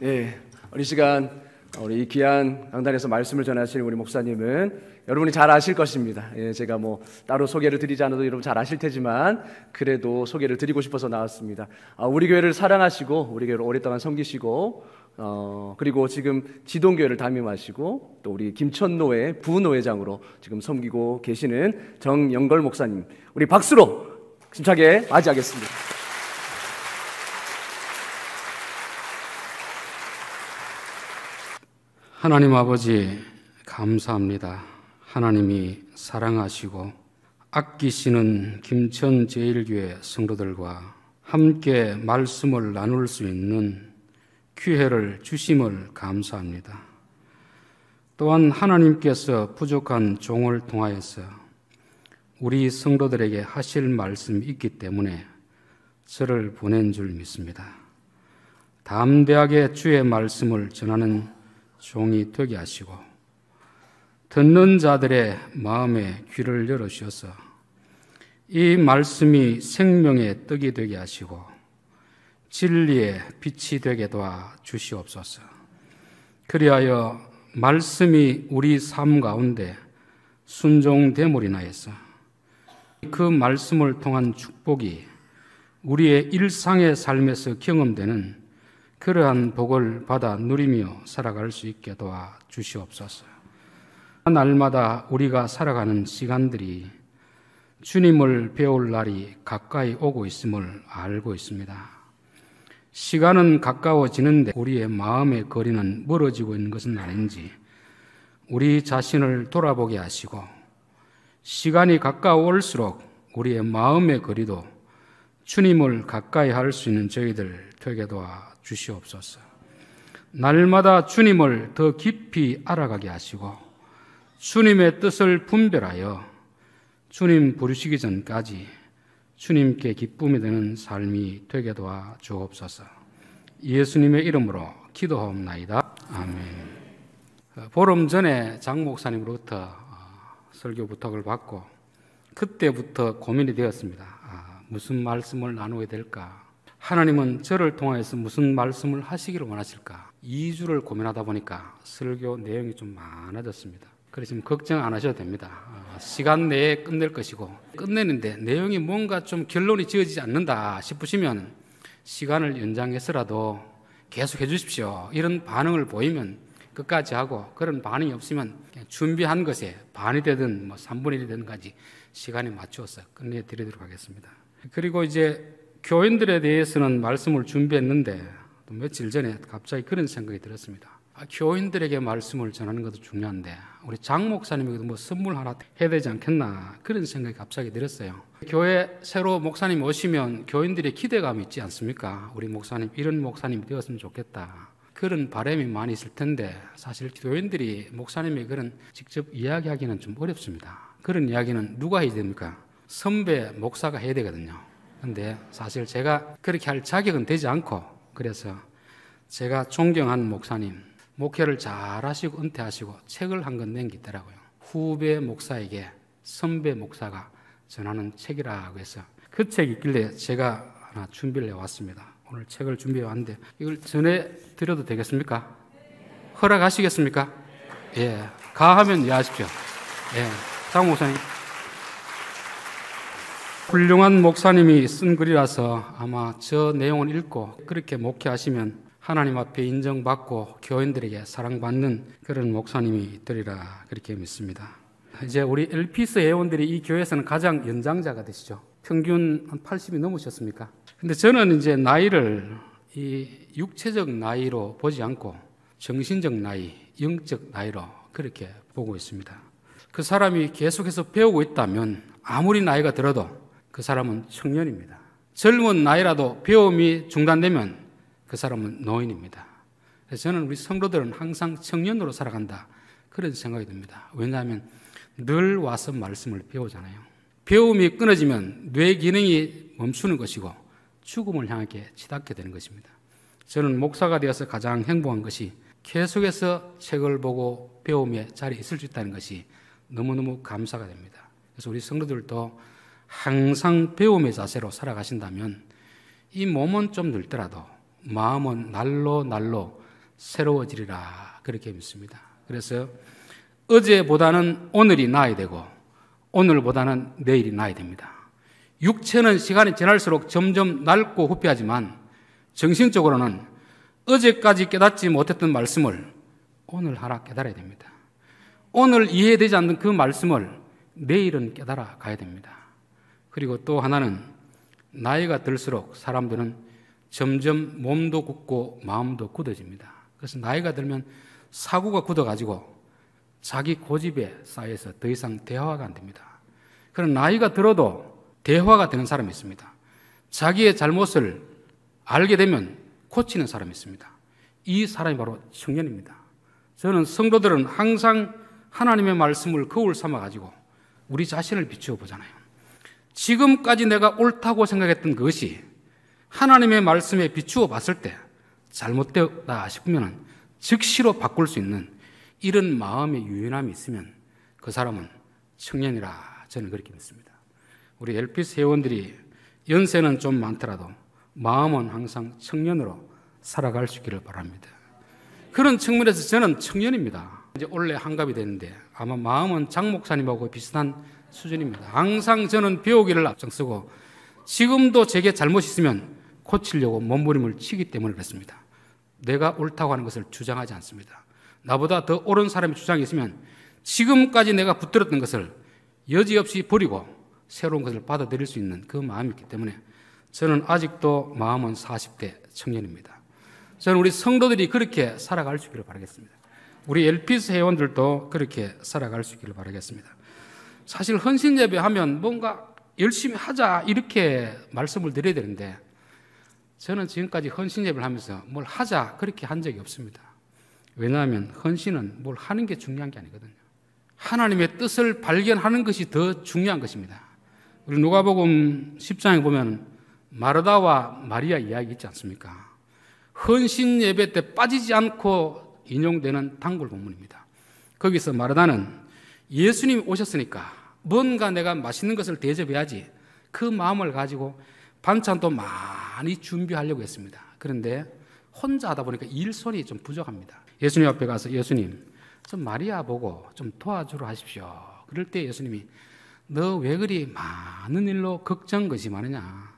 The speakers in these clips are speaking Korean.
네, 이 시간 우리 이 귀한 강단에서 말씀을 전하실 우리 목사님은 여러분이 잘 아실 것입니다. 제가 뭐 따로 소개를 드리지 않아도 여러분 잘 아실 테지만 그래도 소개를 드리고 싶어서 나왔습니다. 우리 교회를 사랑하시고 우리 교회를 오랫동안 섬기시고 그리고 지금 지동교회를 담임하시고 또 우리 김천노회 부노회장으로 지금 섬기고 계시는 정영걸 목사님, 우리 박수로 힘차게 맞이하겠습니다. 하나님 아버지 감사합니다. 하나님이 사랑하시고 아끼시는 김천 제1교회 성도들과 함께 말씀을 나눌 수 있는 기회를 주심을 감사합니다. 또한 하나님께서 부족한 종을 통하여서 우리 성도들에게 하실 말씀이 있기 때문에 저를 보낸 줄 믿습니다. 담대하게 주의 말씀을 전하는 종이 되게 하시고 듣는 자들의 마음에 귀를 열어주셔서 이 말씀이 생명의 떡이 되게 하시고 진리의 빛이 되게 도와주시옵소서. 그리하여 말씀이 우리 삶 가운데 순종됨으로 인하여서 그 말씀을 통한 축복이 우리의 일상의 삶에서 경험되는 그러한 복을 받아 누리며 살아갈 수 있게 도와주시옵소서. 날마다 우리가 살아가는 시간들이 주님을 배울 날이 가까이 오고 있음을 알고 있습니다. 시간은 가까워지는데 우리의 마음의 거리는 멀어지고 있는 것은 아닌지 우리 자신을 돌아보게 하시고 시간이 가까워올수록 우리의 마음의 거리도 주님을 가까이 할 수 있는 저희들 되게 도와주시옵소서. 날마다 주님을 더 깊이 알아가게 하시고 주님의 뜻을 분별하여 주님 부르시기 전까지 주님께 기쁨이 되는 삶이 되게 도와주옵소서. 예수님의 이름으로 기도하옵나이다. 아멘. 보름 전에 장 목사님으로부터 설교 부탁을 받고 그때부터 고민이 되었습니다. 무슨 말씀을 나누어야 될까? 하나님은 저를 통해서 무슨 말씀을 하시기를 원하실까? 2주를 고민하다 보니까 설교 내용이 좀 많아졌습니다. 그래서 지금 걱정 안 하셔도 됩니다. 시간 내에 끝낼 것이고 끝내는데 내용이 뭔가 좀 결론이 지어지지 않는다 싶으시면 시간을 연장해서라도 계속 해주십시오. 이런 반응을 보이면 끝까지 하고 그런 반응이 없으면 준비한 것에 반이 되든 3분의 1이 되든까지 시간에 맞추어서 끝내드리도록 하겠습니다. 그리고 이제 교인들에 대해서는 말씀을 준비했는데 또 며칠 전에 갑자기 그런 생각이 들었습니다. 교인들에게 말씀을 전하는 것도 중요한데 우리 장 목사님에게도 선물 하나 해야 되지 않겠나 그런 생각이 갑자기 들었어요. 교회 새로 목사님 오시면 교인들의 기대감이 있지 않습니까? 우리 목사님 이런 목사님이 되었으면 좋겠다. 그런 바람이 많이 있을 텐데 사실 교인들이 목사님의 그런 직접 이야기하기는 좀 어렵습니다. 그런 이야기는 누가 해야 됩니까? 선배 목사가 해야 되거든요. 근데 사실 제가 그렇게 할 자격은 되지 않고 그래서 제가 존경하는 목사님 목회를 잘 하시고 은퇴하시고 책을 한 권 낸 게 있더라고요. 후배 목사에게 선배 목사가 전하는 책이라고 해서 그 책이 있길래 제가 하나 준비를 해왔습니다. 오늘 책을 준비해 왔는데 이걸 전해드려도 되겠습니까? 허락하시겠습니까? 예, 가하면 이해하십시오. 예, 장 목사님 훌륭한 목사님이 쓴 글이라서 아마 저 내용을 읽고 그렇게 목회하시면 하나님 앞에 인정받고 교인들에게 사랑받는 그런 목사님이 되리라 그렇게 믿습니다. 이제 우리 엘피스 회원들이 이 교회에서는 가장 연장자가 되시죠. 평균 한 80이 넘으셨습니까? 근데 저는 이제 나이를 이 육체적 나이로 보지 않고 정신적 나이, 영적 나이로 그렇게 보고 있습니다. 그 사람이 계속해서 배우고 있다면 아무리 나이가 들어도 그 사람은 청년입니다. 젊은 나이라도 배움이 중단되면 그 사람은 노인입니다. 그래서 저는 우리 성도들은 항상 청년으로 살아간다 그런 생각이 듭니다. 왜냐하면 늘 와서 말씀을 배우잖아요. 배움이 끊어지면 뇌 기능이 멈추는 것이고 죽음을 향하게 치닫게 되는 것입니다. 저는 목사가 되어서 가장 행복한 것이 계속해서 책을 보고 배움의 자리에 있을 수 있다는 것이 너무너무 감사가 됩니다. 그래서 우리 성도들도 항상 배움의 자세로 살아가신다면 이 몸은 좀 늙더라도 마음은 날로 새로워지리라 그렇게 믿습니다. 그래서 어제보다는 오늘이 나아야 되고 오늘보다는 내일이 나아야 됩니다. 육체는 시간이 지날수록 점점 낡고 후퇴하지만 정신적으로는 어제까지 깨닫지 못했던 말씀을 오늘 하나 깨달아야 됩니다. 오늘 이해되지 않는 그 말씀을 내일은 깨달아 가야 됩니다. 그리고 또 하나는 나이가 들수록 사람들은 점점 몸도 굳고 마음도 굳어집니다. 그래서 나이가 들면 사고가 굳어가지고 자기 고집에 쌓여서 더 이상 대화가 안 됩니다. 그런 나이가 들어도 대화가 되는 사람이 있습니다. 자기의 잘못을 알게 되면 고치는 사람이 있습니다. 이 사람이 바로 청년입니다. 저는 성도들은 항상 하나님의 말씀을 거울 삼아가지고 우리 자신을 비추어 보잖아요. 지금까지 내가 옳다고 생각했던 그것이 하나님의 말씀에 비추어 봤을 때 잘못되었다 싶으면 즉시로 바꿀 수 있는 이런 마음의 유연함이 있으면 그 사람은 청년이라 저는 그렇게 믿습니다. 우리 LPS 회원들이 연세는 좀 많더라도 마음은 항상 청년으로 살아갈 수 있기를 바랍니다. 그런 측면에서 저는 청년입니다. 이제 올해 한갑이 됐는데 아마 마음은 장 목사님하고 비슷한 수준입니다. 항상 저는 배우기를 앞장서고 지금도 제게 잘못이 있으면 고치려고 몸부림을 치기 때문에 그렇습니다. 내가 옳다고 하는 것을 주장하지 않습니다. 나보다 더 옳은 사람의 주장이 있으면 지금까지 내가 붙들었던 것을 여지없이 버리고 새로운 것을 받아들일 수 있는 그 마음이 있기 때문에 저는 아직도 마음은 40대 청년입니다. 저는 우리 성도들이 그렇게 살아갈 수 있기를 바라겠습니다. 우리 LPS 회원들도 그렇게 살아갈 수 있기를 바라겠습니다. 사실 헌신 예배하면 뭔가 열심히 하자 이렇게 말씀을 드려야 되는데 저는 지금까지 헌신 예배를 하면서 뭘 하자 그렇게 한 적이 없습니다. 왜냐하면 헌신은 뭘 하는 게 중요한 게 아니거든요. 하나님의 뜻을 발견하는 것이 더 중요한 것입니다. 우리 누가복음 10장에 보면 마르다와 마리아 이야기 있지 않습니까? 헌신 예배 때 빠지지 않고 인용되는 단골 본문입니다. 거기서 마르다는 예수님이 오셨으니까 뭔가 내가 맛있는 것을 대접해야지 그 마음을 가지고 반찬도 많이 준비하려고 했습니다. 그런데 혼자 하다 보니까 일손이 좀 부족합니다. 예수님 앞에 가서 예수님 좀 마리아 보고 좀 도와주러 하십시오. 그럴 때 예수님이 너 왜 그리 많은 일로 걱정거지 마느냐.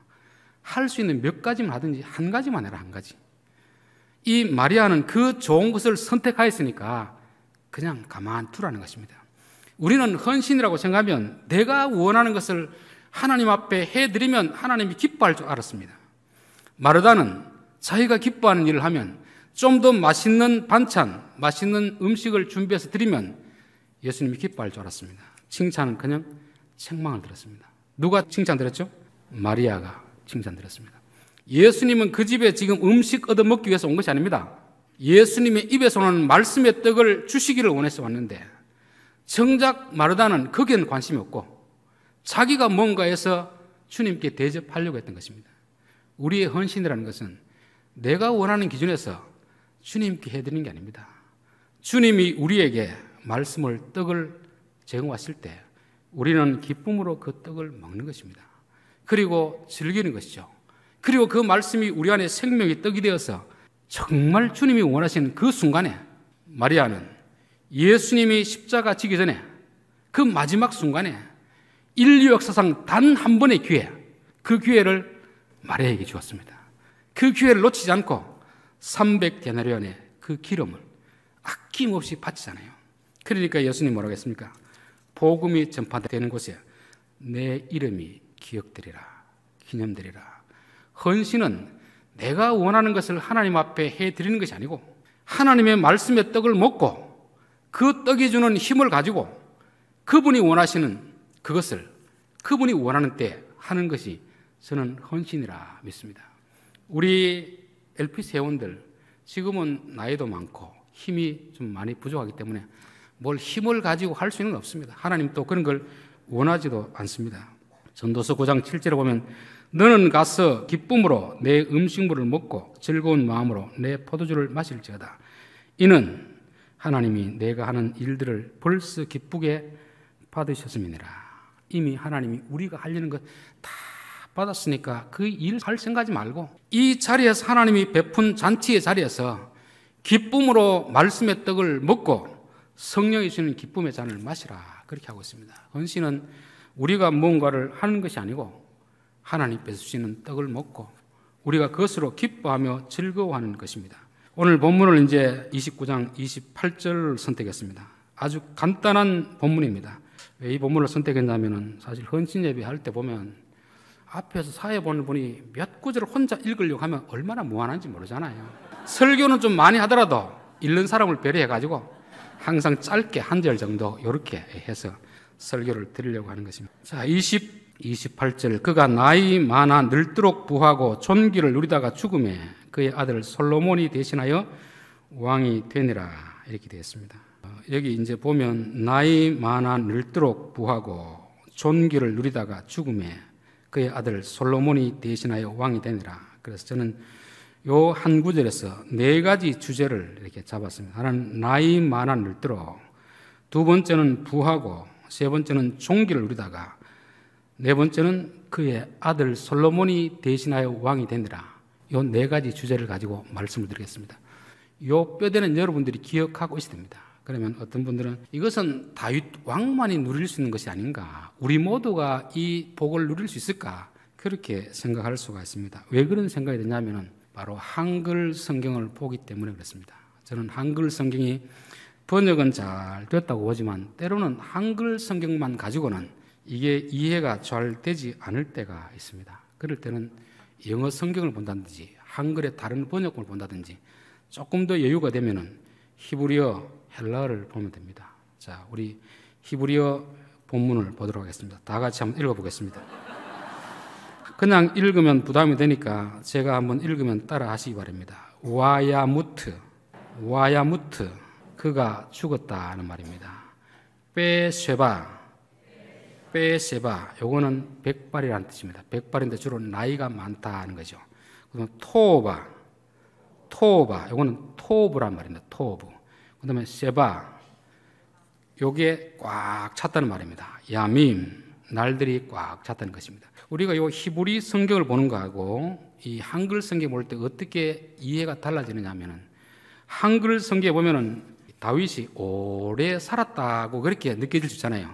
할 수 있는 몇 가지만 하든지 한 가지만 해라. 한 가지. 이 마리아는 그 좋은 것을 선택하였으니까 그냥 가만 두라는 것입니다. 우리는 헌신이라고 생각하면 내가 원하는 것을 하나님 앞에 해드리면 하나님이 기뻐할 줄 알았습니다. 마르다는 자기가 기뻐하는 일을 하면 좀 더 맛있는 반찬, 맛있는 음식을 준비해서 드리면 예수님이 기뻐할 줄 알았습니다. 칭찬은 그냥 책망을 들었습니다. 누가 칭찬 들었죠? 마리아가 칭찬 들었습니다. 예수님은 그 집에 지금 음식 얻어먹기 위해서 온 것이 아닙니다. 예수님의 입에서 오는 말씀의 떡을 주시기를 원해서 왔는데 정작 마르다는 거기에는 관심이 없고 자기가 뭔가 해서 주님께 대접하려고 했던 것입니다. 우리의 헌신이라는 것은 내가 원하는 기준에서 주님께 해드리는 게 아닙니다. 주님이 우리에게 말씀을 떡을 제공하실 때 우리는 기쁨으로 그 떡을 먹는 것입니다. 그리고 즐기는 것이죠. 그리고 그 말씀이 우리 안에 생명의 떡이 되어서 정말 주님이 원하시는 그 순간에 마리아는 예수님이 십자가 지기 전에 그 마지막 순간에 인류 역사상 단 한 번의 기회, 그 기회를 마리아에게 주었습니다. 그 기회를 놓치지 않고 300데나리온의 그 기름을 아낌없이 바치잖아요. 그러니까 예수님 뭐라고 했습니까? 복음이 전파되는 곳에 내 이름이 기억되리라, 기념되리라. 헌신은 내가 원하는 것을 하나님 앞에 해드리는 것이 아니고 하나님의 말씀의 떡을 먹고 그 떡이 주는 힘을 가지고 그분이 원하시는 그것을 그분이 원하는 때 하는 것이 저는 헌신이라 믿습니다. 우리 LPS 회원들 지금은 나이도 많고 힘이 좀 많이 부족하기 때문에 뭘 힘을 가지고 할 수 있는 건 없습니다. 하나님 또 그런 걸 원하지도 않습니다. 전도서 9장 7절에 보면 너는 가서 기쁨으로 내 음식물을 먹고 즐거운 마음으로 내 포도주를 마실지어다. 이는 하나님이 내가 하는 일들을 벌써 기쁘게 받으셨음이니라. 이미 하나님이 우리가 하려는 것 다 받았으니까 그 일 할 생각하지 말고 이 자리에서 하나님이 베푼 잔치의 자리에서 기쁨으로 말씀의 떡을 먹고 성령이 주시는 기쁨의 잔을 마시라. 그렇게 하고 있습니다. 헌신은 우리가 무언가를 하는 것이 아니고 하나님께서 주시는 떡을 먹고 우리가 그것으로 기뻐하며 즐거워하는 것입니다. 오늘 본문을 이제 29장 28절을 선택했습니다. 아주 간단한 본문입니다. 왜 이 본문을 선택했냐면은 사실 헌신 예배할 때 보면 앞에서 사회 보는 분이 몇 구절을 혼자 읽으려고 하면 얼마나 무한한지 모르잖아요. 설교는 좀 많이 하더라도 읽는 사람을 배려해가지고 항상 짧게 한 절 정도 이렇게 해서 설교를 드리려고 하는 것입니다. 자, 28절 그가 나이 많아 늙도록 부하고 존귀를 누리다가 죽음에 그의 아들 솔로몬이 대신하여 왕이 되니라 이렇게 되어 있습니다. 여기 이제 보면 나이 많아 늙도록 부하고 존귀를 누리다가 죽음에 그의 아들 솔로몬이 대신하여 왕이 되니라. 그래서 저는 요 한 구절에서 네 가지 주제를 이렇게 잡았습니다. 하나는 나이 많아 늙도록, 두 번째는 부하고, 세 번째는 존귀를 누리다가, 네 번째는 그의 아들 솔로몬이 대신하여 왕이 되니라. 요 네 가지 주제를 가지고 말씀을 드리겠습니다. 요 뼈대는 여러분들이 기억하고 있어야 됩니다. 그러면 어떤 분들은 이것은 다윗 왕만이 누릴 수 있는 것이 아닌가, 우리 모두가 이 복을 누릴 수 있을까, 그렇게 생각할 수가 있습니다. 왜 그런 생각이 드냐면은 바로 한글 성경을 보기 때문에 그렇습니다. 저는 한글 성경이 번역은 잘 됐다고 보지만 때로는 한글 성경만 가지고는 이게 이해가 잘 되지 않을 때가 있습니다. 그럴 때는 영어 성경을 본다든지 한글의 다른 번역본을 본다든지 조금 더 여유가 되면은 히브리어, 헬라어를 보면 됩니다. 자, 우리 히브리어 본문을 보도록 하겠습니다. 다 같이 한번 읽어보겠습니다. 그냥 읽으면 부담이 되니까 제가 한번 읽으면 따라 하시기 바랍니다. 와야무트, 그가 죽었다는 말입니다. 베쉐바, 요거는 백발이라는 뜻입니다. 백발인데 주로 나이가 많다는 거죠. 그다음 토바, 요거는 토브란 말입니다. 토브. 그다음에 세바, 요게 꽉 찼다는 말입니다. 야밈, 날들이 꽉 찼다는 것입니다. 우리가 요 히브리 성경을 보는 거하고 이 한글 성경 볼 때 어떻게 이해가 달라지느냐 하면은 한글 성경에 보면은 다윗이 오래 살았다고 그렇게 느껴질 수 있잖아요.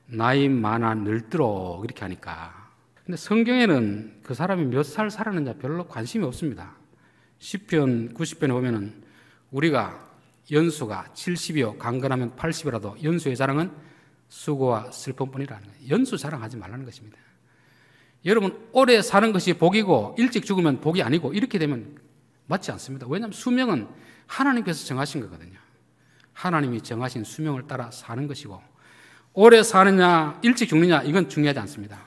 나이 많아 늙도록 이렇게 하니까. 근데 성경에는 그 사람이 몇 살 살았느냐 별로 관심이 없습니다. 시편 90편에 보면은 우리가 연수가 70이요 강건하면 80이라도 연수의 자랑은 수고와 슬픔뿐이라는 거예요. 연수 자랑하지 말라는 것입니다. 여러분 오래 사는 것이 복이고 일찍 죽으면 복이 아니고 이렇게 되면 맞지 않습니다. 왜냐하면 수명은 하나님께서 정하신 거거든요. 하나님이 정하신 수명을 따라 사는 것이고 오래 사느냐 일찍 죽느냐 이건 중요하지 않습니다.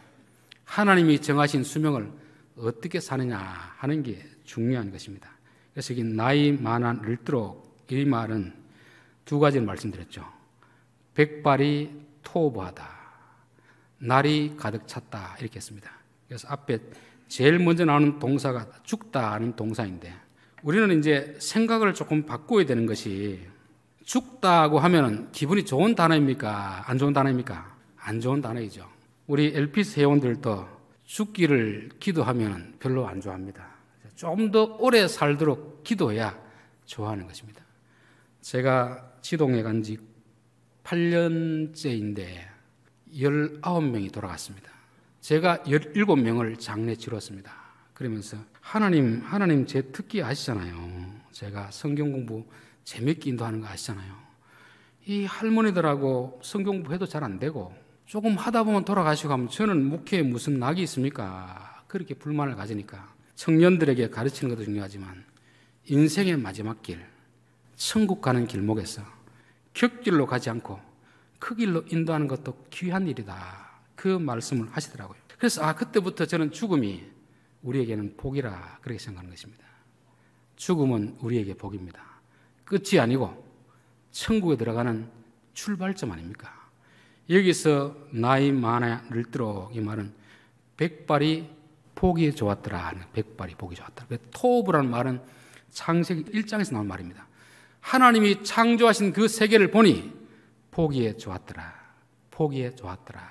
하나님이 정하신 수명을 어떻게 사느냐 하는 게 중요한 것입니다. 그래서 이 나이 많아 늙도록 이 말은 두 가지를 말씀드렸죠. 백발이 토부하다, 날이 가득 찼다 이렇게 했습니다. 그래서 앞에 제일 먼저 나오는 동사가 죽다는 동사인데 우리는 이제 생각을 조금 바꿔야 되는 것이 죽다고 하면은 기분이 좋은 단어입니까? 안 좋은 단어입니까? 안 좋은 단어이죠. 우리 LPS 회원들도 죽기를 기도하면 별로 안 좋아합니다. 좀 더 오래 살도록 기도해야 좋아하는 것입니다. 제가 지동에 간 지 8년째인데 19명이 돌아갔습니다. 제가 17명을 장례 치렀습니다. 그러면서 하나님 제 특기 아시잖아요. 제가 성경 공부 재밌게 인도하는 거 아시잖아요. 이 할머니들하고 성경 공부해도 잘 안 되고 조금 하다 보면 돌아가시고 하면 저는 목회에 무슨 낙이 있습니까? 그렇게 불만을 가지니까 청년들에게 가르치는 것도 중요하지만 인생의 마지막 길, 천국 가는 길목에서 격길로 가지 않고 그 길로 인도하는 것도 귀한 일이다. 그 말씀을 하시더라고요. 그래서 그때부터 저는 죽음이 우리에게는 복이라 그렇게 생각하는 것입니다. 죽음은 우리에게 복입니다. 끝이 아니고 천국에 들어가는 출발점 아닙니까? 여기서 나이 많아 늙도록 이 말은 백발이 복이 좋았더라. 백발이 복이 좋았더라. 토브라는 말은 창세기 1장에서 나온 말입니다. 하나님이 창조하신 그 세계를 보니 보기에 좋았더라. 보기에 좋았더라.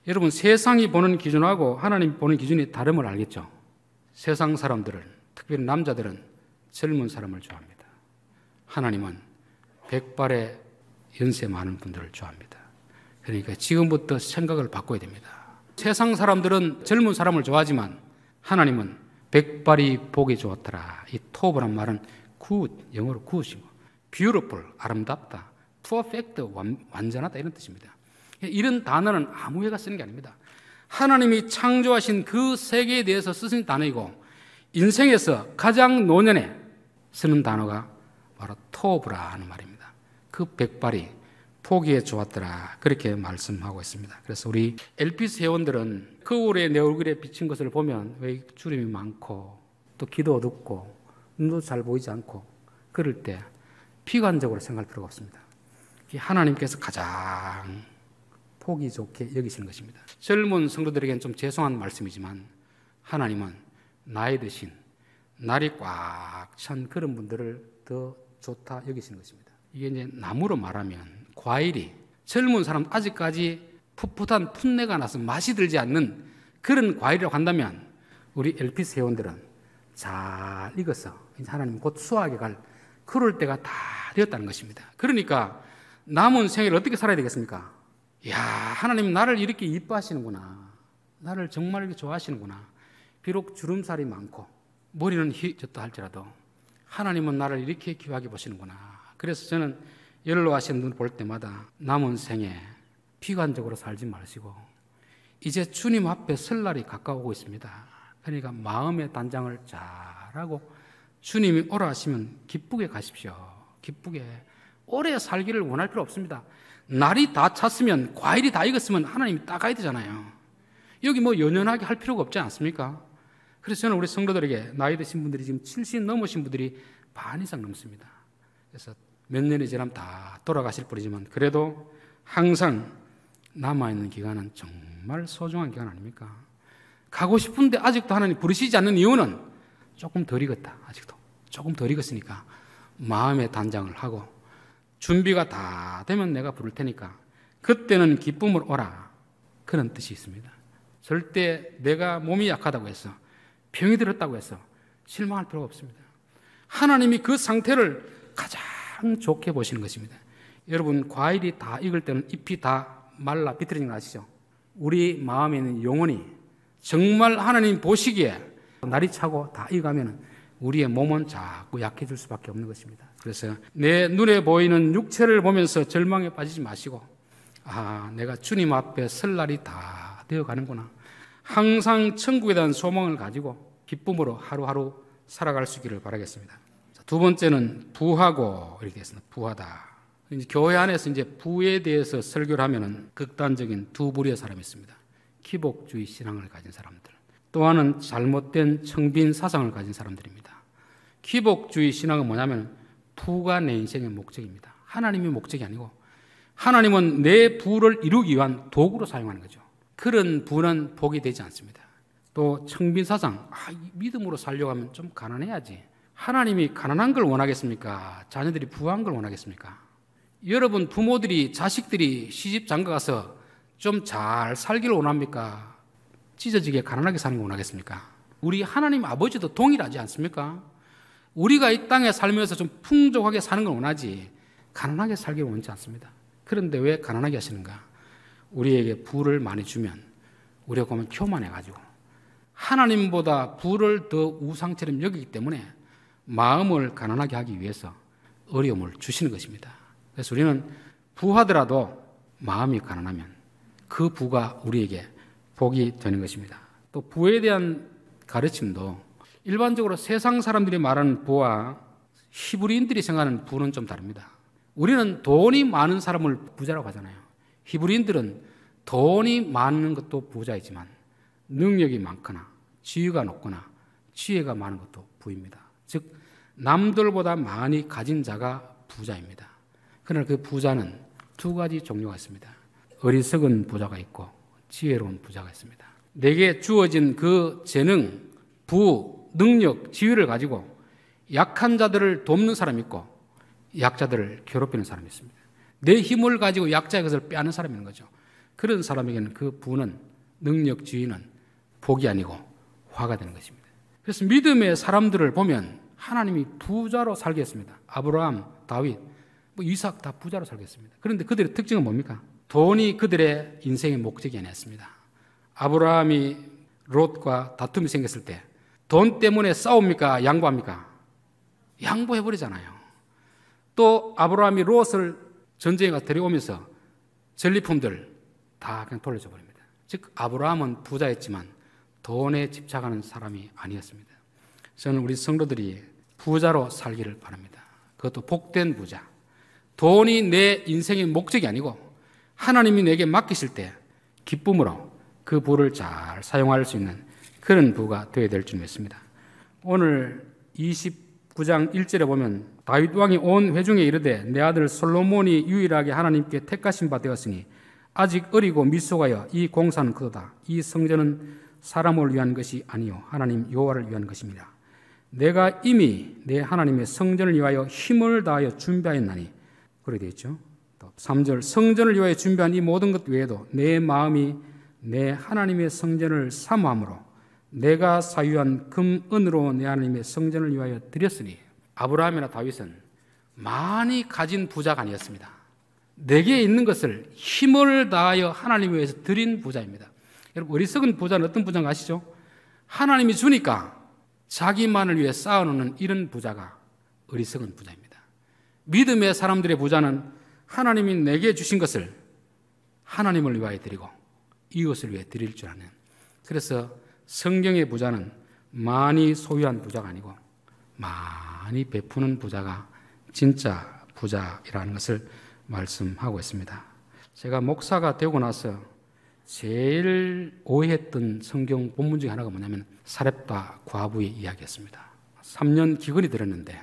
여러분 세상이 보는 기준하고 하나님 보는 기준이 다름을 알겠죠? 세상 사람들은 특별히 남자들은 젊은 사람을 좋아합니다. 하나님은 백발의 연세 많은 분들을 좋아합니다. 그러니까 지금부터 생각을 바꿔야 됩니다. 세상 사람들은 젊은 사람을 좋아하지만 하나님은 백발이 보기 좋았더라. 이 토브란 말은 good, 영어로 good이고 beautiful, 아름답다, perfect, 완전하다 이런 뜻입니다. 이런 단어는 아무 애가 쓰는 게 아닙니다. 하나님이 창조하신 그 세계에 대해서 쓰신 단어이고 인생에서 가장 노년에 쓰는 단어가 바로 토브라는 말입니다. 그 백발이 보기에 좋았더라 그렇게 말씀하고 있습니다. 그래서 우리 엘피스 회원들은 거울에 내 얼굴에 비친 것을 보면 왜 주름이 많고 또 귀도 어둡고 눈도 잘 보이지 않고 그럴 때 비관적으로 생각할 필요가 없습니다. 하나님께서 가장 보기 좋게 여기시는 것입니다. 젊은 성도들에게는 좀 죄송한 말씀이지만 하나님은 나이 드신 날이 꽉 찬 그런 분들을 더 좋다 여기시는 것입니다. 이게 이제 나무로 말하면 과일이 젊은 사람 아직까지 풋풋한 풋내가 나서 맛이 들지 않는 그런 과일이라고 한다면 우리 엘피스 회원들은 잘 익어서 하나님 곧 수확에 갈 그럴 때가 다 되었다는 것입니다. 그러니까 남은 생애를 어떻게 살아야 되겠습니까? 야, 하나님 나를 이렇게 이뻐하시는구나. 나를 정말 이렇게 좋아하시는구나. 비록 주름살이 많고 머리는 휘졌다 할지라도 하나님은 나를 이렇게 귀하게 보시는구나. 그래서 저는 연로하신 분을 볼 때마다 남은 생에 비관적으로 살지 마시고 이제 주님 앞에 설 날이 가까우고 있습니다. 그러니까 마음의 단장을 잘하고 주님이 오라 하시면 기쁘게 가십시오. 기쁘게. 오래 살기를 원할 필요 없습니다. 날이 다 찼으면 과일이 다 익었으면 하나님이 따가야 되잖아요. 여기 뭐 연연하게 할 필요가 없지 않습니까? 그래서 저는 우리 성도들에게 나이 드신 분들이 지금 70 넘으신 분들이 반 이상 넘습니다. 그래서 몇 년이 지나면 다 돌아가실 뿐이지만 그래도 항상 남아있는 기간은 정말 소중한 기간 아닙니까? 가고 싶은데 아직도 하나님 부르시지 않는 이유는 조금 덜 익었다. 아직도 조금 덜 익었으니까 마음의 단장을 하고 준비가 다 되면 내가 부를 테니까 그때는 기쁨을 오라 그런 뜻이 있습니다. 절대 내가 몸이 약하다고 해서 병이 들었다고 해서 실망할 필요가 없습니다. 하나님이 그 상태를 가장 좋게 보시는 것입니다. 여러분 과일이 다 익을 때는 잎이 다 말라 비틀어진 거 아시죠? 우리 마음에 있는 영혼이 정말 하나님 보시기에 날이 차고 다 익으면 우리의 몸은 자꾸 약해질 수밖에 없는 것입니다. 그래서 내 눈에 보이는 육체를 보면서 절망에 빠지지 마시고 내가 주님 앞에 설 날이 다 되어가는구나. 항상 천국에 대한 소망을 가지고 기쁨으로 하루하루 살아갈 수 있기를 바라겠습니다. 두 번째는 부하고 이렇게 되었습니다. 부하다. 이제 교회 안에서 이제 부에 대해서 설교를 하면은 극단적인 두 부류의 사람이 있습니다. 기복주의 신앙을 가진 사람들. 또 하나는 잘못된 청빈 사상을 가진 사람들입니다. 기복주의 신앙은 뭐냐면 부가 내 인생의 목적입니다. 하나님의 목적이 아니고 하나님은 내 부를 이루기 위한 도구로 사용하는 거죠. 그런 부는 복이 되지 않습니다. 또 청빈 사상, 믿음으로 살려고 하면 좀 가난해야지. 하나님이 가난한 걸 원하겠습니까? 자녀들이 부한 걸 원하겠습니까? 여러분 부모들이 자식들이 시집 장가 가서 좀 잘 살기를 원합니까? 찢어지게 가난하게 사는 걸 원하겠습니까? 우리 하나님 아버지도 동일하지 않습니까? 우리가 이 땅에 살면서 좀 풍족하게 사는 걸 원하지 가난하게 살기를 원치 않습니다. 그런데 왜 가난하게 하시는가? 우리에게 부를 많이 주면 우리가 보면 교만해가지고 하나님보다 부를 더 우상처럼 여기기 때문에 마음을 가난하게 하기 위해서 어려움을 주시는 것입니다. 그래서 우리는 부하더라도 마음이 가난하면 그 부가 우리에게 복이 되는 것입니다. 또 부에 대한 가르침도 일반적으로 세상 사람들이 말하는 부와 히브리인들이 생각하는 부는 좀 다릅니다. 우리는 돈이 많은 사람을 부자라고 하잖아요. 히브리인들은 돈이 많은 것도 부자이지만 능력이 많거나 지위가 높거나 지혜가 많은 것도 부입니다. 즉 남들보다 많이 가진 자가 부자입니다. 그러나 그 부자는 두 가지 종류가 있습니다. 어리석은 부자가 있고 지혜로운 부자가 있습니다. 내게 주어진 그 재능, 부, 능력, 지위를 가지고 약한 자들을 돕는 사람이 있고 약자들을 괴롭히는 사람이 있습니다. 내 힘을 가지고 약자의 것을 빼앗는 사람이 있는 거죠. 그런 사람에게는 그 부는, 능력, 지위는 복이 아니고 화가 되는 것입니다. 그래서 믿음의 사람들을 보면 하나님이 부자로 살게 했습니다. 아브라함, 다윗, 이삭 다 부자로 살게 했습니다. 그런데 그들의 특징은 뭡니까? 돈이 그들의 인생의 목적이 아니었습니다. 아브라함이 롯과 다툼이 생겼을 때 돈 때문에 싸웁니까? 양보합니까? 양보해버리잖아요. 또 아브라함이 롯을 전쟁에 가서 데려오면서 전리품들 다 그냥 돌려줘 버립니다. 즉 아브라함은 부자였지만 돈에 집착하는 사람이 아니었습니다. 저는 우리 성도들이 부자로 살기를 바랍니다. 그것도 복된 부자. 돈이 내 인생의 목적이 아니고 하나님이 내게 맡기실 때 기쁨으로 그 부를 잘 사용할 수 있는 그런 부가 되어야 될 줄 믿습니다. 오늘 29장 1절에 보면 다윗 왕이 온 회중에 이르되 내 아들 솔로몬이 유일하게 하나님께 택하신 바 되었으니 아직 어리고 미숙하여 이 공사는 그도다. 이 성전은 사람을 위한 것이 아니요 하나님 여호와를 위한 것입니다. 내가 이미 내 하나님의 성전을 위하여 힘을 다하여 준비하였나니 그렇게 되어 있죠. 또 3절 성전을 위하여 준비한 이 모든 것 외에도 내 마음이 내 하나님의 성전을 사모함으로 내가 사유한 금, 은으로 내 하나님의 성전을 위하여 드렸으니 아브라함이나 다윗은 많이 가진 부자가 아니었습니다. 내게 있는 것을 힘을 다하여 하나님을 위해서 드린 부자입니다. 여러분 어리석은 부자는 어떤 부자인가 아시죠? 하나님이 주니까 자기만을 위해 쌓아놓는 이런 부자가 어리석은 부자입니다. 믿음의 사람들의 부자는 하나님이 내게 주신 것을 하나님을 위하여 드리고 이웃을 위해 드릴 줄 아는, 그래서 성경의 부자는 많이 소유한 부자가 아니고 많이 베푸는 부자가 진짜 부자이라는 것을 말씀하고 있습니다. 제가 목사가 되고 나서 제일 오해했던 성경 본문 중에 하나가 뭐냐면 사렙다 과부의 이야기였습니다. 3년 기근이 들었는데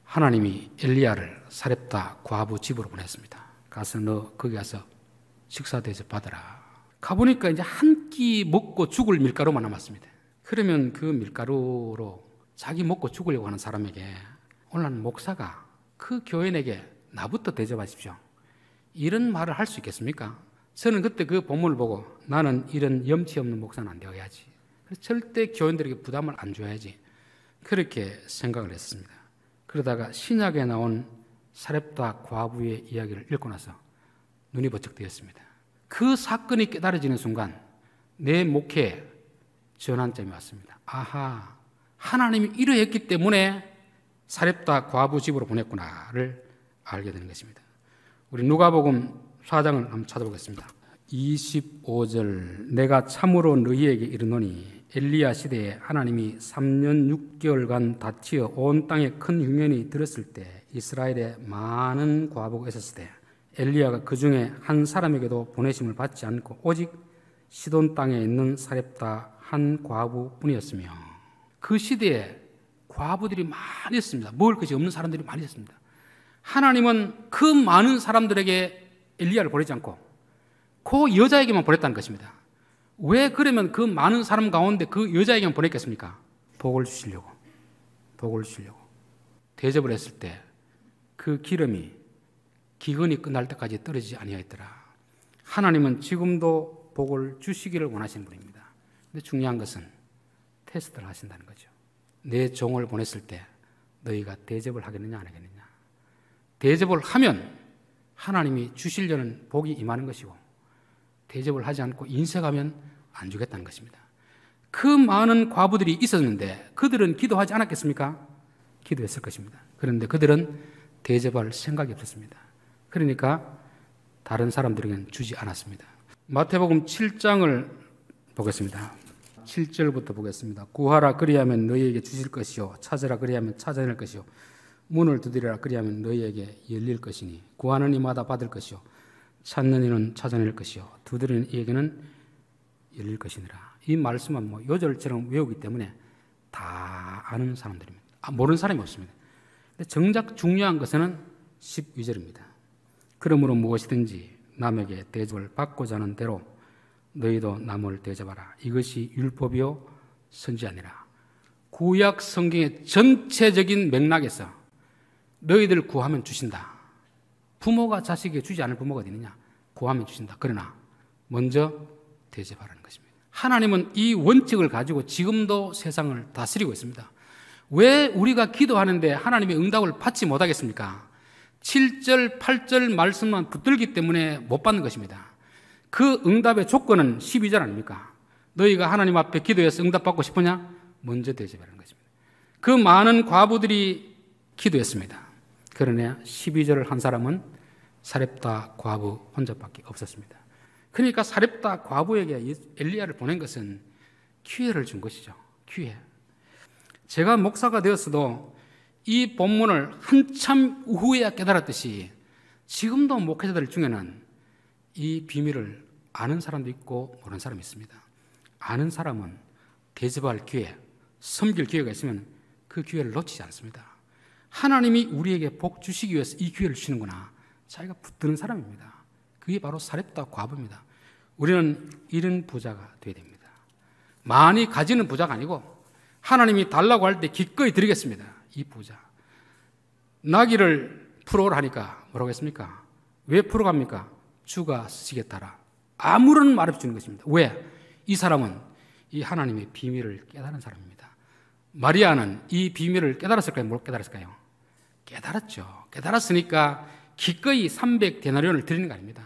하나님이 엘리야를 사렙다 과부 집으로 보냈습니다. 가서 너 거기 가서 식사 대접 받아라. 가보니까 이제 한 끼 먹고 죽을 밀가루만 남았습니다. 그러면 그 밀가루로 자기 먹고 죽으려고 하는 사람에게 오늘 목사가 그 교인에게 나부터 대접하십시오, 이런 말을 할 수 있겠습니까? 저는 그때 그 본문을 보고 나는 이런 염치 없는 목사는 안 되어야지, 그래서 절대 교인들에게 부담을 안 줘야지, 그렇게 생각을 했습니다. 그러다가 신약에 나온 사렙다 과부의 이야기를 읽고 나서 눈이 번쩍 뜨였습니다. 그 사건이 깨달아지는 순간 내 목회에 전환점이 왔습니다. 아하, 하나님이 이러했기 때문에 사렙다 과부 집으로 보냈구나를 알게 되는 것입니다. 우리 누가복음 4장을 한번 찾아보겠습니다. 25절 내가 참으로 너희에게 이르노니 엘리야 시대에 하나님이 3년 6개월간 다치어 온 땅에 큰 흉년이 들었을 때 이스라엘에 많은 과부가 있었을 때 엘리야가 그 중에 한 사람에게도 보내심을 받지 않고 오직 시돈 땅에 있는 사렙다 한 과부뿐이었으며, 그 시대에 과부들이 많이 있습니다. 먹을 것이 없는 사람들이 많이 있습니다. 하나님은 그 많은 사람들에게 엘리야를 보내지 않고 그 여자에게만 보냈다는 것입니다. 왜 그러면 그 많은 사람 가운데 그 여자에게만 보냈겠습니까? 복을 주시려고, 복을 주시려고. 대접을 했을 때 그 기름이 기근이 끝날 때까지 떨어지지 아니하였더라. 하나님은 지금도 복을 주시기를 원하시는 분입니다. 근데 중요한 것은 테스트를 하신다는 거죠. 내 종을 보냈을 때 너희가 대접을 하겠느냐 안 하겠느냐. 대접을 하면 하나님이 주시려는 복이 임하는 것이고, 대접을 하지 않고 인색하면 안 주겠다는 것입니다. 그 많은 과부들이 있었는데 그들은 기도하지 않았겠습니까? 기도했을 것입니다. 그런데 그들은 대접할 생각이 없었습니다. 그러니까 다른 사람들에게는 주지 않았습니다. 마태복음 7장을 보겠습니다. 7절부터 보겠습니다. 구하라 그리하면 너희에게 주실 것이요 찾으라 그리하면 찾아낼 것이요 문을 두드리라 그리하면 너희에게 열릴 것이니 구하는 이마다 받을 것이요 찾는 이는 찾아낼 것이요 두드리는 이에게는 열릴 것이니라. 이 말씀은 요절처럼 외우기 때문에 다 아는 사람들입니다. 모르는 사람이 없습니다. 근데 정작 중요한 것은 12절입니다. 그러므로 무엇이든지 남에게 대접을 받고자 하는 대로 너희도 남을 대접하라. 이것이 율법이요 선지 아니라. 구약 성경의 전체적인 맥락에서 너희들 구하면 주신다. 부모가 자식에게 주지 않을 부모가 어디 있느냐? 구하면 주신다. 그러나 먼저 대접하라는 것입니다. 하나님은 이 원칙을 가지고 지금도 세상을 다스리고 있습니다. 왜 우리가 기도하는데 하나님의 응답을 받지 못하겠습니까? 7절, 8절 말씀만 붙들기 때문에 못 받는 것입니다. 그 응답의 조건은 12절 아닙니까? 너희가 하나님 앞에 기도해서 응답받고 싶으냐? 먼저 대접하라는 것입니다. 그 많은 과부들이 기도했습니다. 그러나 12절을 한 사람은 사렙다 과부 혼자밖에 없었습니다. 그러니까 사렙다 과부에게 엘리야를 보낸 것은 기회를 준 것이죠. 기회. 제가 목사가 되었어도 이 본문을 한참 후에야 깨달았듯이 지금도 목회자들 중에는 이 비밀을 아는 사람도 있고 모르는 사람이 있습니다. 아는 사람은 대접할 기회, 섬길 기회가 있으면 그 기회를 놓치지 않습니다. 하나님이 우리에게 복 주시기 위해서 이 기회를 주시는구나. 자기가 붙드는 사람입니다. 그게 바로 사렙다 과부입니다. 우리는 이런 부자가 되어야 됩니다. 많이 가지는 부자가 아니고 하나님이 달라고 할 때 기꺼이 드리겠습니다. 이 부자. 나귀를 풀어오라 하니까 뭐라고 했습니까? 왜 풀어갑니까? 주가 쓰시겠다라. 아무런 말 없이 주는 것입니다. 왜? 이 사람은 이 하나님의 비밀을 깨달은 사람입니다. 마리아는 이 비밀을 깨달았을까요? 못 깨달았을까요? 깨달았죠. 깨달았으니까 기꺼이 300데나리온을 드리는 거 아닙니다.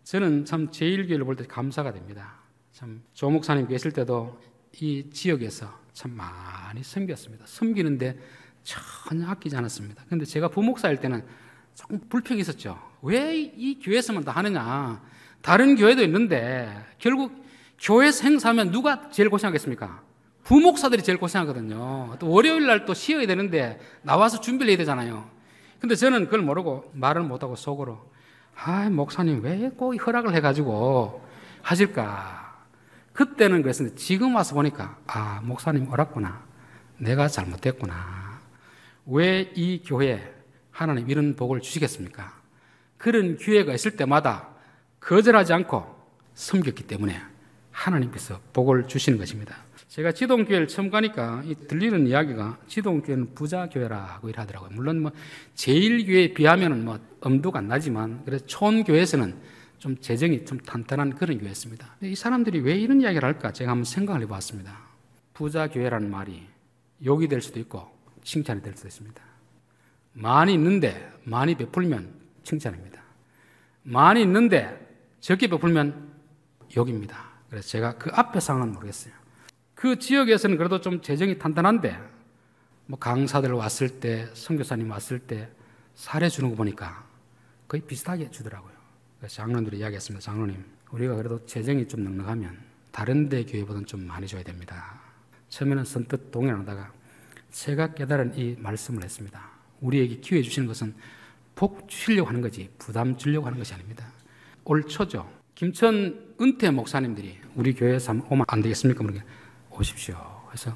저는 참 제1교회를 볼 때 감사가 됩니다. 참 조 목사님 계실 때도 이 지역에서 참 많이 섬겼습니다. 섬기는데 전혀 아끼지 않았습니다. 그런데 제가 부목사일 때는 조금 불평이 있었죠. 왜 이 교회에서만 다 하느냐. 다른 교회도 있는데 결국 교회에서 행사하면 누가 제일 고생하겠습니까? 부목사들이 제일 고생하거든요. 또 월요일 날 또 쉬어야 되는데 나와서 준비를 해야 되잖아요. 근데 저는 그걸 모르고 말을 못하고 속으로 목사님 왜 꼭 허락을 해가지고 하실까? 그때는 그랬는데 지금 와서 보니까 목사님 옳았구나. 내가 잘못했구나. 왜 이 교회에 하나님 이런 복을 주시겠습니까? 그런 기회가 있을 때마다 거절하지 않고 섬겼기 때문에 하나님께서 복을 주시는 것입니다. 제가 지동교회를 처음 가니까 들리는 이야기가 지동교회는 부자교회라고 이러더라고요. 물론 제1교회에 비하면 엄두가 안 나지만 그래서 촌교회에서는 좀 재정이 좀 탄탄한 그런 교회였습니다. 이 사람들이 왜 이런 이야기를 할까 제가 한번 생각을 해봤습니다. 부자교회라는 말이 욕이 될 수도 있고 칭찬이 될 수도 있습니다. 많이 있는데 많이 베풀면 칭찬입니다. 많이 있는데 적게 베풀면 욕입니다. 그래서 제가 그 앞에 상황은 모르겠어요. 그 지역에서는 그래도 좀 재정이 탄탄한데 강사들 왔을 때 선교사님 왔을 때 사례 주는 거 보니까 거의 비슷하게 주더라고요. 그래서 장로님들이 이야기했습니다. 장로님, 우리가 그래도 재정이 좀 넉넉하면 다른 데 교회보다는 좀 많이 줘야 됩니다. 처음에는 선뜻 동의하다가 제가 깨달은 이 말씀을 했습니다. 우리에게 기회 주시는 것은 복 주시려고 하는 거지 부담 주려고 하는 것이 아닙니다. 올 초죠. 김천 은퇴 목사님들이 우리 교회에서 오면 안 되겠습니까? 오십시오. 그래서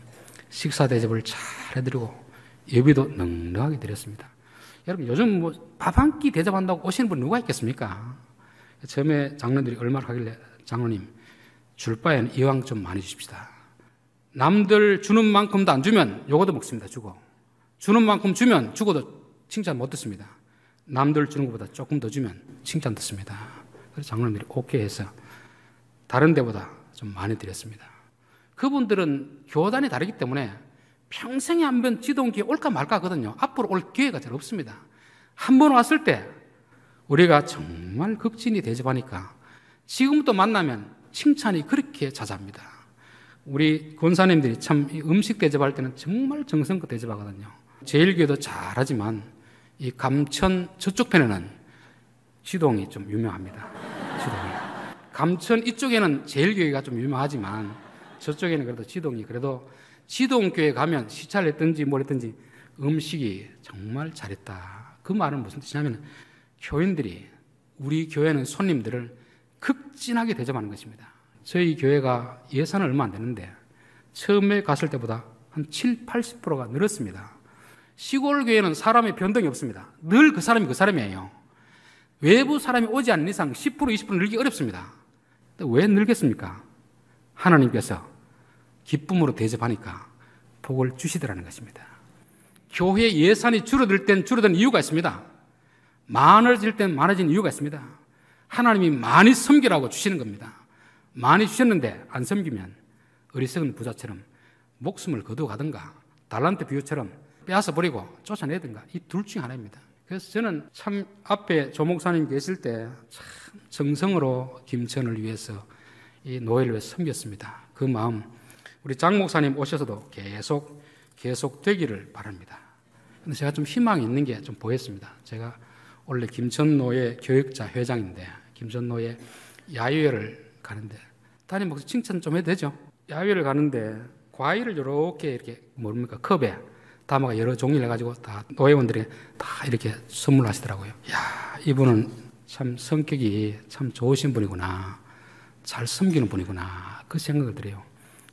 식사 대접을 잘 해드리고 예비도 넉넉하게 드렸습니다. 여러분 요즘 밥 한 끼 대접한다고 오시는 분 누가 있겠습니까? 처음에 장로들이 얼마나 하길래 장로님 줄 바에는 이왕 좀 많이 주십시다. 남들 주는 만큼도 안 주면 요거도 먹습니다. 주고 주는 만큼 주면 죽어도 칭찬 못 듣습니다. 남들 주는 것보다 조금 더 주면 칭찬 듣습니다. 그래서 장로님들이 오케이 해서 다른 데보다 좀 많이 드렸습니다. 그분들은 교단이 다르기 때문에 평생에 한 번 지동교회 올까 말까 하거든요. 앞으로 올 기회가 잘 없습니다. 한 번 왔을 때 우리가 정말 극진히 대접하니까 지금부터 만나면 칭찬이 그렇게 자자합니다. 우리 권사님들이 참 음식 대접할 때는 정말 정성껏 대접하거든요. 제1교회도 잘하지만 이 감천 저쪽 편에는 지동이 좀 유명합니다. 지동이. 감천 이쪽에는 제1교회가 좀 유명하지만 저쪽에는 그래도 지동이 그래도 지동교회 가면 시찰을 했든지 뭘 했든지 음식이 정말 잘했다. 그 말은 무슨 뜻이냐면 교인들이 우리 교회는 손님들을 극진하게 대접하는 것입니다. 저희 교회가 예산은 얼마 안 되는데 처음에 갔을 때보다 한 7, 80%가 늘었습니다. 시골 교회는 사람의 변동이 없습니다. 늘 그 사람이 그 사람이에요. 외부 사람이 오지 않는 이상 10%, 20% 늘기 어렵습니다. 왜 늘겠습니까? 하나님께서 기쁨으로 대접하니까 복을 주시더라는 것입니다. 교회 예산이 줄어들 땐 줄어든 이유가 있습니다. 많아질 땐 많아진 이유가 있습니다. 하나님이 많이 섬기라고 주시는 겁니다. 많이 주셨는데 안 섬기면 어리석은 부자처럼 목숨을 거두어 가든가 달란트 비유처럼 빼앗아 버리고 쫓아내든가 이 둘 중에 하나입니다. 그래서 저는 참 앞에 조 목사님 계실 때 참 정성으로 김천을 위해서 이 노예를 위해서 섬겼습니다. 그 마음 우리 장 목사님 오셔서도 계속 되기를 바랍니다. 근데 제가 좀 희망이 있는 게 좀 보였습니다. 제가 원래 김천노예 교육자 회장인데 김천노예 야유회를 가는데 담임 목사 칭찬 좀 해도 되죠? 야유회를 가는데 과일을 이렇게 뭡니까 컵에 담아가 여러 종류를 해가지고 다 노예원들이 다 이렇게 선물하시더라고요. 야, 이분은 참 성격이 참 좋으신 분이구나, 잘 섬기는 분이구나 그 생각을 들어요.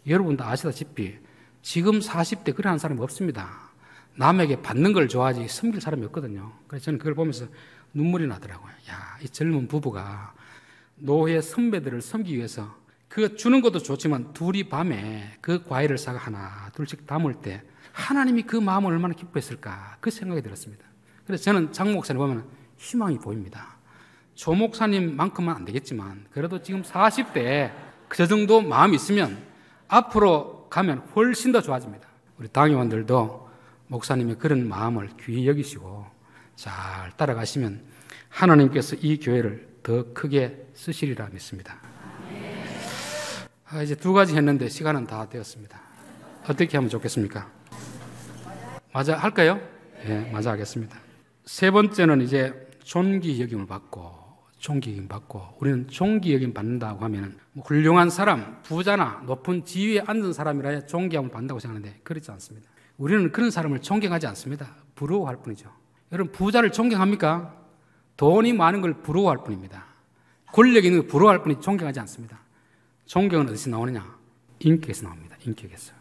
여러분도 아시다시피 지금 40대 그래 하는 사람이 없습니다. 남에게 받는 걸 좋아하지 섬길 사람이 없거든요. 그래서 저는 그걸 보면서 눈물이 나더라고요. 야, 이 젊은 부부가 노예 선배들을 섬기기 위해서 그 주는 것도 좋지만 둘이 밤에 그 과일을 사가 하나 둘씩 담을 때 하나님이 그 마음을 얼마나 기뻐했을까 그 생각이 들었습니다. 그래서 저는 장 목사님 보면 희망이 보입니다. 조 목사님만큼은 안 되겠지만 그래도 지금 40대에 그 정도 마음이 있으면 앞으로 가면 훨씬 더 좋아집니다. 우리 당의원들도 목사님의 그런 마음을 귀히 여기시고 잘 따라가시면 하나님께서 이 교회를 더 크게 쓰시리라 믿습니다. 이제 두 가지 했는데 시간은 다 되었습니다. 어떻게 하면 좋겠습니까? 맞아 할까요? 네, 맞아 하겠습니다. 세 번째는 이제 존귀 여김을 받고 우리는 존귀 여김 받는다고 하면 훌륭한 사람, 부자나 높은 지위에 앉은 사람이라 존귀함을 받는다고 생각하는데 그렇지 않습니다. 우리는 그런 사람을 존경하지 않습니다. 부러워할 뿐이죠. 여러분 부자를 존경합니까? 돈이 많은 걸 부러워할 뿐입니다. 권력이 있는 걸 부러워할 뿐이지 존경하지 않습니다. 존경은 어디서 나오느냐? 인격에서 나옵니다. 인격에서.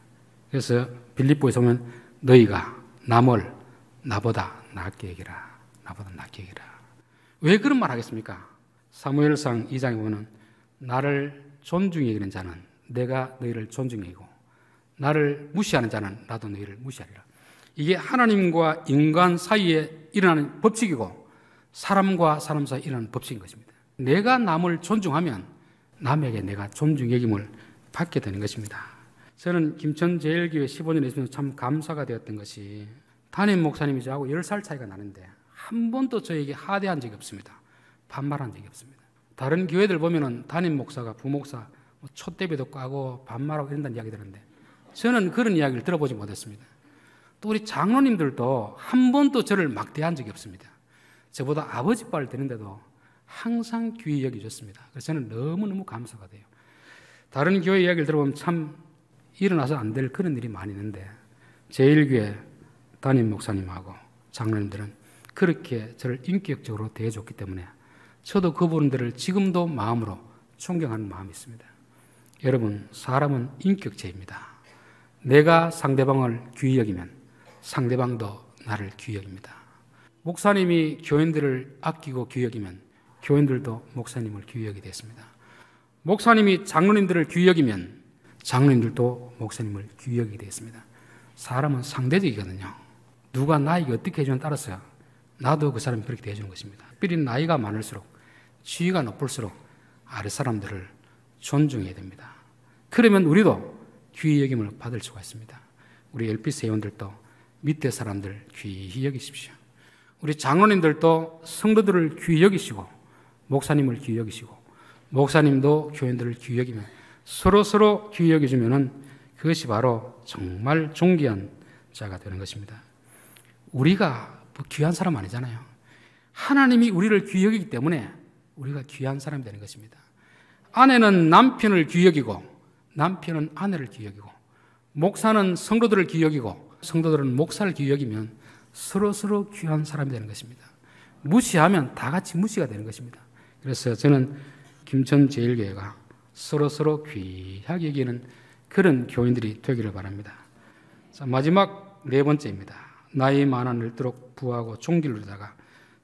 그래서 빌립보에서 보면 너희가 남을 나보다 낫게 여기라. 나보다 낫게 여기라. 왜 그런 말 하겠습니까? 사무엘상 2장에 보면 나를 존중히 여기는 자는 내가 너희를 존중히 여기고 나를 무시하는 자는 나도 너희를 무시하리라. 이게 하나님과 인간 사이에 일어나는 법칙이고 사람과 사람 사이에 일어나는 법칙인 것입니다. 내가 남을 존중하면 남에게 내가 존중 여김을 받게 되는 것입니다. 저는 김천제일교회 15년에 있으면서 참 감사가 되었던 것이 담임 목사님이 저하고 10살 차이가 나는데 한 번도 저에게 하대한 적이 없습니다. 반말한 적이 없습니다. 다른 교회들 보면은 담임 목사가 부목사 촛대비도 까고 반말하고 이런다는 이야기 들었는데 저는 그런 이야기를 들어보지 못했습니다. 또 우리 장로님들도 한 번도 저를 막대한 적이 없습니다. 저보다 아버지 빨 되는데도 항상 귀히 여겨줬습니다. 그래서 저는 너무너무 감사가 돼요. 다른 교회 이야기를 들어보면 참 일어나서 안 될 그런 일이 많이 있는데 제1교회 담임 목사님하고 장로님들은 그렇게 저를 인격적으로 대해줬기 때문에 저도 그분들을 지금도 마음으로 존경하는 마음이 있습니다. 여러분, 사람은 인격체입니다. 내가 상대방을 귀히 여기면 상대방도 나를 귀히 여깁니다. 목사님이 교인들을 아끼고 귀히 여기면 교인들도 목사님을 귀히 여기게 됐습니다. 목사님이 장로님들을 귀히 여기면 장로님들도 목사님을 귀히 여기게 됐습니다. 사람은 상대적이거든요. 누가 나에게 어떻게 해주냐에 따라서 나도 그 사람이 그렇게 대해주는 것입니다. 특별히 나이가 많을수록 지위가 높을수록 아랫사람들을 존중해야 됩니다. 그러면 우리도 귀히 여김을 받을 수가 있습니다. 우리 LPC 회원들도 밑에 사람들 귀히 여기십시오. 우리 장로님들도 성도들을 귀히 여기시고 목사님을 귀히 여기시고 목사님도 교인들을 귀히 여기면 서로 귀히 여겨주면 그것이 바로 정말 존귀한 자가 되는 것입니다. 우리가 귀한 사람 아니잖아요. 하나님이 우리를 귀히 여기기 때문에 우리가 귀한 사람이 되는 것입니다. 아내는 남편을 귀히 여기고 남편은 아내를 귀히 여기고 목사는 성도들을 귀히 여기고 성도들은 목사를 귀히 여기면 서로 귀한 사람이 되는 것입니다. 무시하면 다 같이 무시가 되는 것입니다. 그래서 저는 김천제일교회가 서로 귀하게 여기는 그런 교인들이 되기를 바랍니다. 자, 마지막 네 번째입니다. 나이 많아 늙도록 부하고 종기를 누리다가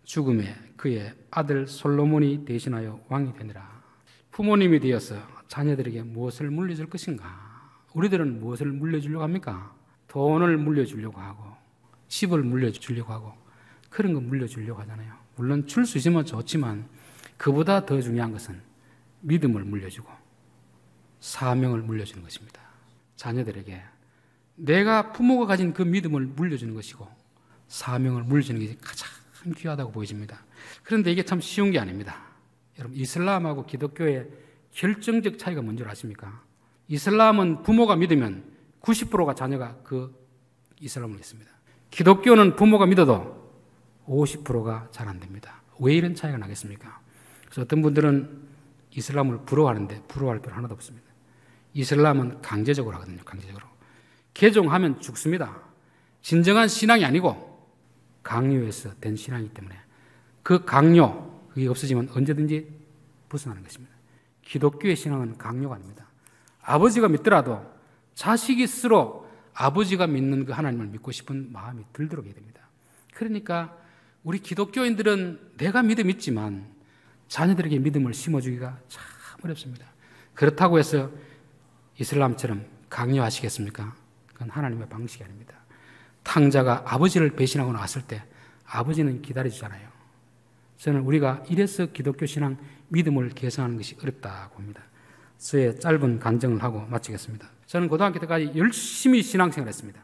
죽음에 그의 아들 솔로몬이 대신하여 왕이 되니라. 부모님이 되어서 자녀들에게 무엇을 물려줄 것인가? 우리들은 무엇을 물려주려고 합니까? 돈을 물려주려고 하고 집을 물려주려고 하고 그런 거 물려주려고 하잖아요. 물론 줄 수 있으면 좋지만 그보다 더 중요한 것은 믿음을 물려주고 사명을 물려주는 것입니다. 자녀들에게 내가 부모가 가진 그 믿음을 물려주는 것이고 사명을 물려주는 것이 가장 귀하다고 보여집니다. 그런데 이게 참 쉬운 게 아닙니다. 여러분, 이슬람하고 기독교의 결정적 차이가 뭔지 아십니까? 이슬람은 부모가 믿으면 90%가 자녀가 그 이슬람을 믿습니다. 기독교는 부모가 믿어도 50%가 잘 안 됩니다. 왜 이런 차이가 나겠습니까? 그래서 어떤 분들은 이슬람을 부러워하는데 부러워할 필요 하나도 없습니다. 이슬람은 강제적으로 하거든요. 강제적으로. 개종하면 죽습니다. 진정한 신앙이 아니고 강요해서 된 신앙이기 때문에 그 강요, 그게 없어지면 언제든지 벗어나는 것입니다. 기독교의 신앙은 강요가 아닙니다. 아버지가 믿더라도 자식이 스스로 아버지가 믿는 그 하나님을 믿고 싶은 마음이 들도록 해야 됩니다. 그러니까 우리 기독교인들은 내가 믿음 있지만 자녀들에게 믿음을 심어주기가 참 어렵습니다. 그렇다고 해서 이슬람처럼 강요하시겠습니까? 그건 하나님의 방식이 아닙니다. 탕자가 아버지를 배신하고 나왔을 때 아버지는 기다려주잖아요. 저는 우리가 이래서 기독교 신앙 믿음을 개선하는 것이 어렵다고 합니다. 저의 짧은 간증을 하고 마치겠습니다. 저는 고등학교 때까지 열심히 신앙생활을 했습니다.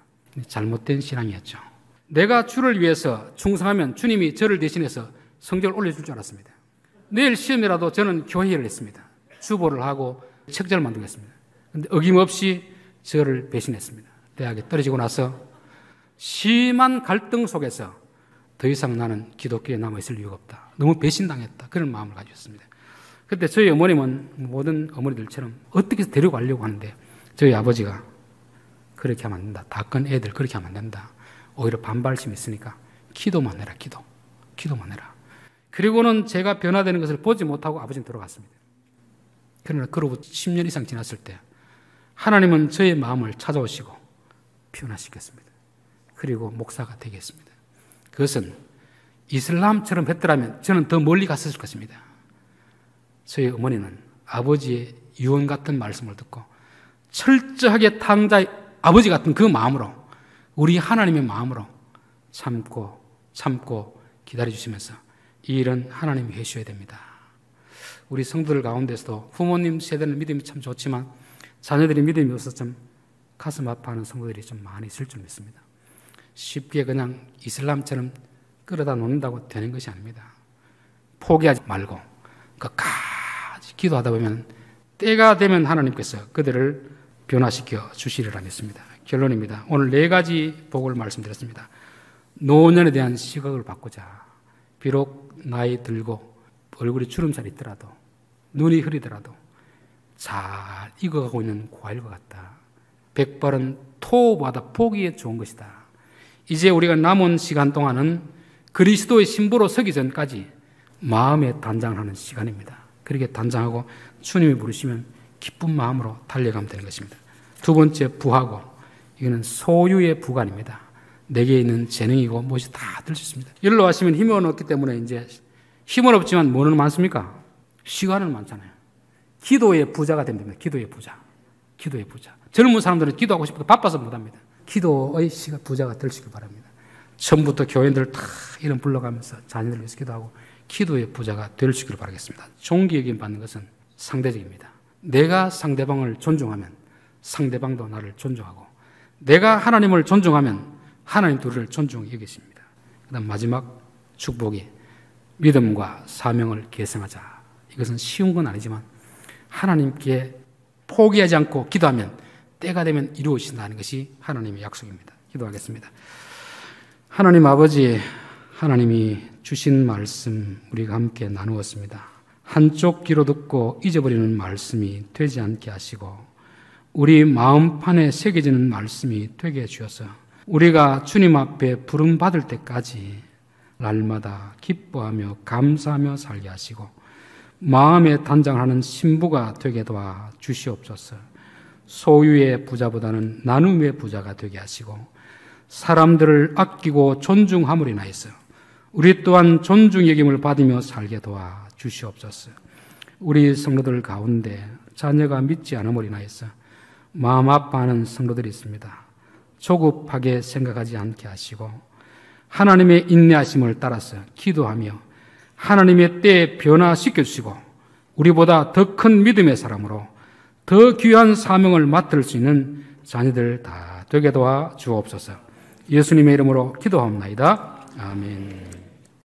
잘못된 신앙이었죠. 내가 주를 위해서 충성하면 주님이 저를 대신해서 성적을 올려줄 줄 알았습니다. 내일 시험이라도 저는 교회를 했습니다. 주보를 하고 책자를 만들겠습니다. 그런데 어김없이 저를 배신했습니다. 대학에 떨어지고 나서 심한 갈등 속에서 더 이상 나는 기독교에 남아있을 이유가 없다. 너무 배신당했다. 그런 마음을 가지고 있습니다. 그때 저희 어머님은 모든 어머니들처럼 어떻게 해서 데려가려고 하는데 저희 아버지가 그렇게 하면 안 된다. 다 큰 애들 그렇게 하면 안 된다. 오히려 반발심이 있으니까 기도만 해라. 기도만 해라. 그리고는 제가 변화되는 것을 보지 못하고 아버지는 돌아갔습니다. 그러나 그로부터 10년 이상 지났을 때 하나님은 저의 마음을 찾아오시고 변화시켰습니다. 그리고 목사가 되겠습니다. 그것은 이슬람처럼 했더라면 저는 더 멀리 갔을 것입니다. 저희 어머니는 아버지의 유언 같은 말씀을 듣고 철저하게 탕자의 아버지 같은 그 마음으로 우리 하나님의 마음으로 참고 기다려주시면서 이 일은 하나님이 해주셔야 됩니다. 우리 성도들 가운데서도 부모님 세대는 믿음이 참 좋지만 자녀들이 믿음이 없어서 좀 가슴 아파하는 성도들이 좀 많이 있을 줄 믿습니다. 쉽게 그냥 이슬람처럼 끌어다 놓는다고 되는 것이 아닙니다. 포기하지 말고 끝까지 기도하다 보면 때가 되면 하나님께서 그들을 변화시켜 주시리라 믿습니다. 결론입니다. 오늘 4가지 복을 말씀드렸습니다. 노년에 대한 시각을 바꾸자. 비록 나이 들고 얼굴이 주름살이 있더라도 눈이 흐리더라도 잘 익어가고 있는 과일과 같다. 백발은 토보다 포기에 좋은 것이다. 이제 우리가 남은 시간 동안은 그리스도의 신부로 서기 전까지 마음에 단장하는 시간입니다. 그렇게 단장하고 주님이 부르시면 기쁜 마음으로 달려가면 되는 것입니다. 2번째, 부하고. 이거는 소유의 부가 아닙니다. 내게 있는 재능이고 무엇이 다 들 수 있습니다. 일로 하시면 힘은 없기 때문에 이제 힘은 없지만 뭐는 많습니까? 시간은 많잖아요. 기도의 부자가 됩니다. 기도의 부자. 젊은 사람들은 기도하고 싶어도 바빠서 못합니다. 기도의 부자가 되시길 바랍니다. 처음부터 교인들 다 이름 불러가면서 자녀들 위해서 기도하고 기도의 부자가 되시길 바라겠습니다. 존귀 여김 받는 것은 상대적입니다. 내가 상대방을 존중하면 상대방도 나를 존중하고 내가 하나님을 존중하면 하나님도 우리를 존중히 여기십니다. 그 다음 마지막 축복이 믿음과 사명을 계승하자. 이것은 쉬운 건 아니지만 하나님께 포기하지 않고 기도하면 때가 되면 이루어진다는 것이 하나님의 약속입니다. 기도하겠습니다. 하나님 아버지, 하나님이 주신 말씀 우리가 함께 나누었습니다. 한쪽 귀로 듣고 잊어버리는 말씀이 되지 않게 하시고 우리 마음판에 새겨지는 말씀이 되게 해주셔서 우리가 주님 앞에 부름받을 때까지 날마다 기뻐하며 감사하며 살게 하시고 마음에 단장하는 신부가 되게 도와 주시옵소서. 소유의 부자보다는 나눔의 부자가 되게 하시고 사람들을 아끼고 존중함으로 인하여서 우리 또한 존중 여김을 받으며 살게 도와 주시옵소서. 우리 성도들 가운데 자녀가 믿지 않음으로 인하여서 마음 아파하는 성도들이 있습니다. 조급하게 생각하지 않게 하시고 하나님의 인내하심을 따라서 기도하며 하나님의 때에 변화시켜 주시고 우리보다 더 큰 믿음의 사람으로 더 귀한 사명을 맡을 수 있는 자녀들 다 되게 도와 주옵소서. 예수님의 이름으로 기도합나이다. 아멘.